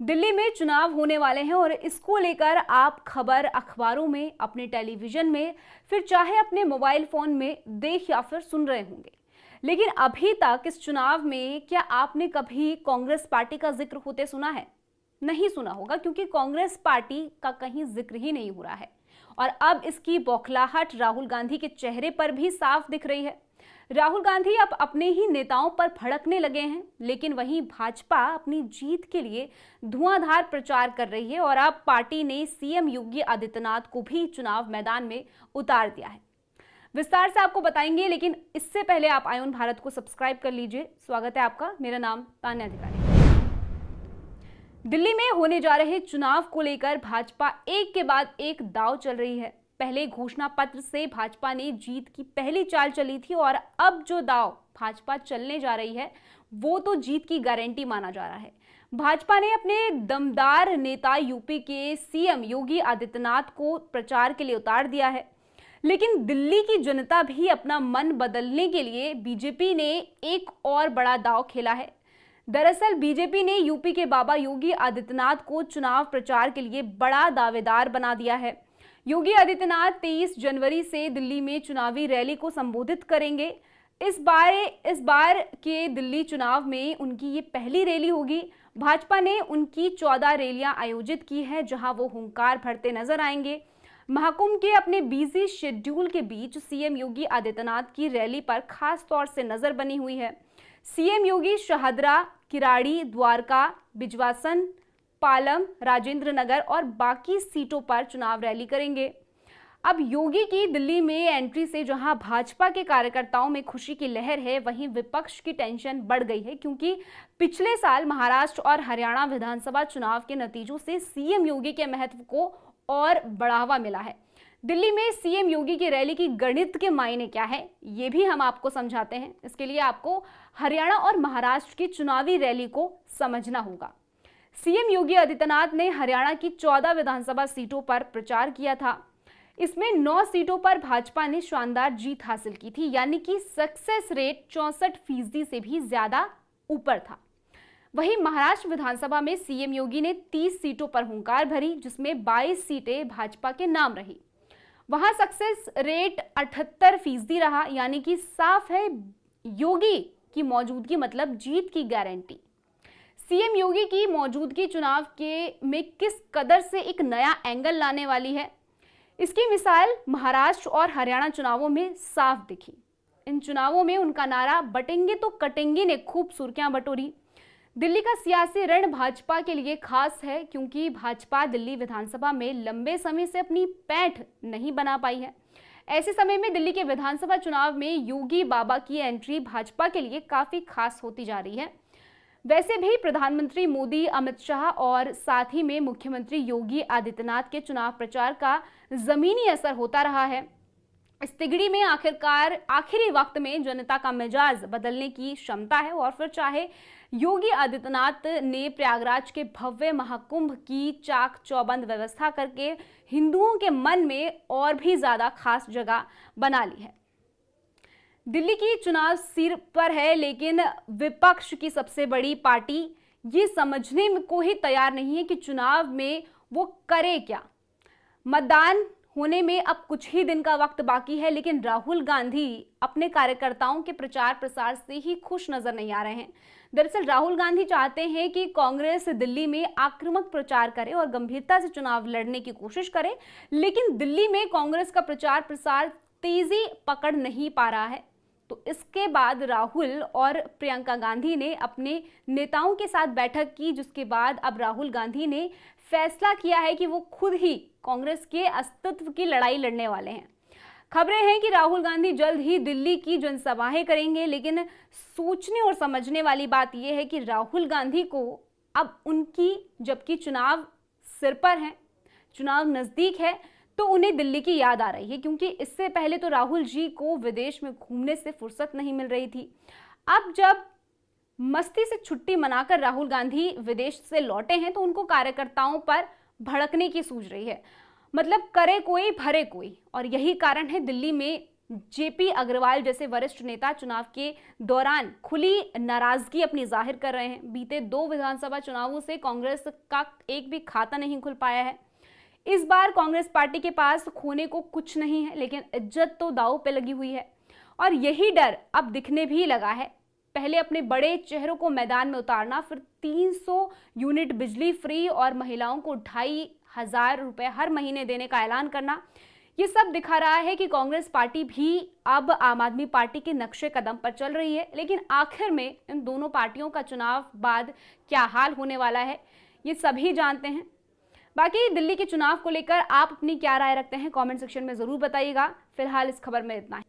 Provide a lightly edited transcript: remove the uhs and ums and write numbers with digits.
दिल्ली में चुनाव होने वाले हैं और इसको लेकर आप खबर अखबारों में, अपने टेलीविजन में, फिर चाहे अपने मोबाइल फोन में देख या फिर सुन रहे होंगे। लेकिन अभी तक इस चुनाव में क्या आपने कभी कांग्रेस पार्टी का जिक्र होते सुना है? नहीं सुना होगा, क्योंकि कांग्रेस पार्टी का कहीं जिक्र ही नहीं हो रहा है। और अब इसकी बौखलाहट राहुल गांधी के चेहरे पर भी साफ दिख रही है। राहुल गांधी अब अपने ही नेताओं पर भड़कने लगे हैं, लेकिन वहीं भाजपा अपनी जीत के लिए धुआंधार प्रचार कर रही है और अब पार्टी ने सीएम योगी आदित्यनाथ को भी चुनाव मैदान में उतार दिया है। विस्तार से आपको बताएंगे, लेकिन इससे पहले आप आयोन भारत को सब्सक्राइब कर लीजिए। स्वागत है आपका, मेरा नाम तान्या अधिकारी। दिल्ली में होने जा रहे चुनाव को लेकर भाजपा एक के बाद एक दांव चल रही है। पहले घोषणा पत्र से भाजपा ने जीत की पहली चाल चली थी और अब जो दांव भाजपा चलने जा रही है वो तो जीत की गारंटी माना जा रहा है। भाजपा ने अपने दमदार नेता यूपी के सीएम योगी आदित्यनाथ को प्रचार के लिए उतार दिया है, लेकिन दिल्ली की जनता भी अपना मन बदलने के लिए बीजेपी ने एक और बड़ा दांव खेला है। दरअसल बीजेपी ने यूपी के बाबा योगी आदित्यनाथ को चुनाव प्रचार के लिए बड़ा दावेदार बना दिया है। योगी आदित्यनाथ 23 जनवरी से दिल्ली में चुनावी रैली को संबोधित करेंगे। इस बार के दिल्ली चुनाव में उनकी ये पहली रैली होगी। भाजपा ने उनकी 14 रैलियां आयोजित की हैं, जहां वो हुंकार भरते नजर आएंगे। महाकुंभ के अपने बिजी शेड्यूल के बीच सीएम योगी आदित्यनाथ की रैली पर खास तौर से नजर बनी हुई है। सीएम योगी शाहदरा, किराड़ी, द्वारका, बिजवासन, पालम, राजेंद्र नगर और बाकी सीटों पर चुनाव रैली करेंगे। अब योगी की दिल्ली में एंट्री से जहां भाजपा के कार्यकर्ताओं में खुशी की लहर है, वहीं विपक्ष की टेंशन बढ़ गई है, क्योंकि पिछले साल महाराष्ट्र और हरियाणा विधानसभा चुनाव के नतीजों से सीएम योगी के महत्व को और बढ़ावा मिला है। दिल्ली में सीएम योगी की रैली की गणित के मायने क्या है, ये भी हम आपको समझाते हैं। इसके लिए आपको हरियाणा और महाराष्ट्र की चुनावी रैली को समझना होगा। सीएम योगी आदित्यनाथ ने हरियाणा की 14 विधानसभा सीटों पर प्रचार किया था। इसमें 9 सीटों पर भाजपा ने शानदार जीत हासिल की थी, यानी कि सक्सेस रेट 64% से भी ज्यादा ऊपर था। वहीं महाराष्ट्र विधानसभा में सीएम योगी ने 30 सीटों पर हुंकार भरी, जिसमें 22 सीटें भाजपा के नाम रही। वहां सक्सेस रेट 78% रहा, यानी कि साफ है योगी की मौजूदगी मतलब जीत की गारंटी। सीएम योगी की मौजूदगी चुनाव में किस कदर से एक नया एंगल लाने वाली है, इसकी मिसाल महाराष्ट्र और हरियाणा चुनावों में साफ दिखी। इन चुनावों में उनका नारा बटेंगे तो कटेंगे ने खूब सुर्खियां बटोरी। दिल्ली का सियासी रण भाजपा के लिए खास है, क्योंकि भाजपा दिल्ली विधानसभा में लंबे समय से अपनी पैठ नहीं बना पाई है। ऐसे समय में दिल्ली के विधानसभा चुनाव में योगी बाबा की एंट्री भाजपा के लिए काफी खास होती जा रही है। वैसे भी प्रधानमंत्री मोदी, अमित शाह और साथ ही में मुख्यमंत्री योगी आदित्यनाथ के चुनाव प्रचार का जमीनी असर होता रहा है। इस तिगड़ी में आखिरकार आखिरी वक्त में जनता का मिजाज बदलने की क्षमता है, और फिर चाहे योगी आदित्यनाथ ने प्रयागराज के भव्य महाकुंभ की चाक चौबंद व्यवस्था करके हिंदुओं के मन में और भी ज्यादा खास जगह बना ली है। दिल्ली की चुनाव सिर पर है, लेकिन विपक्ष की सबसे बड़ी पार्टी ये समझने को ही तैयार नहीं है कि चुनाव में वो करे क्या। मतदान होने में अब कुछ ही दिन का वक्त बाकी है, लेकिन राहुल गांधी अपने कार्यकर्ताओं के प्रचार प्रसार से ही खुश नजर नहीं आ रहे हैं। दरअसल राहुल गांधी चाहते हैं कि कांग्रेस दिल्ली में आक्रामक प्रचार करे और गंभीरता से चुनाव लड़ने की कोशिश करे, लेकिन दिल्ली में कांग्रेस का प्रचार प्रसार तेजी पकड़ नहीं पा रहा है। तो इसके बाद राहुल और प्रियंका गांधी ने अपने नेताओं के साथ बैठक की, जिसके बाद अब राहुल गांधी ने फैसला किया है कि वो खुद ही कांग्रेस के अस्तित्व की लड़ाई लड़ने वाले हैं। खबरें हैं कि राहुल गांधी जल्द ही दिल्ली की जनसभाएं करेंगे, लेकिन सोचने और समझने वाली बात यह है कि राहुल गांधी को अब उनकी, जबकि चुनाव सिर पर है, चुनाव नजदीक है, तो उन्हें दिल्ली की याद आ रही है, क्योंकि इससे पहले तो राहुल जी को विदेश में घूमने से फुर्सत नहीं मिल रही थी। अब जब मस्ती से छुट्टी मनाकर राहुल गांधी विदेश से लौटे हैं, तो उनको कार्यकर्ताओं पर भड़कने की सूझ रही है। मतलब करे कोई भरे कोई, और यही कारण है दिल्ली में जेपी अग्रवाल जैसे वरिष्ठ नेता चुनाव के दौरान खुली नाराजगी अपनी जाहिर कर रहे हैं। बीते 2 विधानसभा चुनावों से कांग्रेस का एक भी खाता नहीं खुल पाया है। इस बार कांग्रेस पार्टी के पास खोने को कुछ नहीं है, लेकिन इज्जत तो दांव पे लगी हुई है और यही डर अब दिखने भी लगा है। पहले अपने बड़े चेहरों को मैदान में उतारना, फिर 300 यूनिट बिजली फ्री और महिलाओं को 2500 रुपए हर महीने देने का ऐलान करना, ये सब दिखा रहा है कि कांग्रेस पार्टी भी अब आम आदमी पार्टी के नक्शे कदम पर चल रही है। लेकिन आखिर में इन दोनों पार्टियों का चुनाव बाद क्या हाल होने वाला है, ये सभी जानते हैं। बाकी दिल्ली के चुनाव को लेकर आप अपनी क्या राय रखते हैं, कमेंट सेक्शन में जरूर बताइएगा। फिलहाल इस खबर में इतना ही।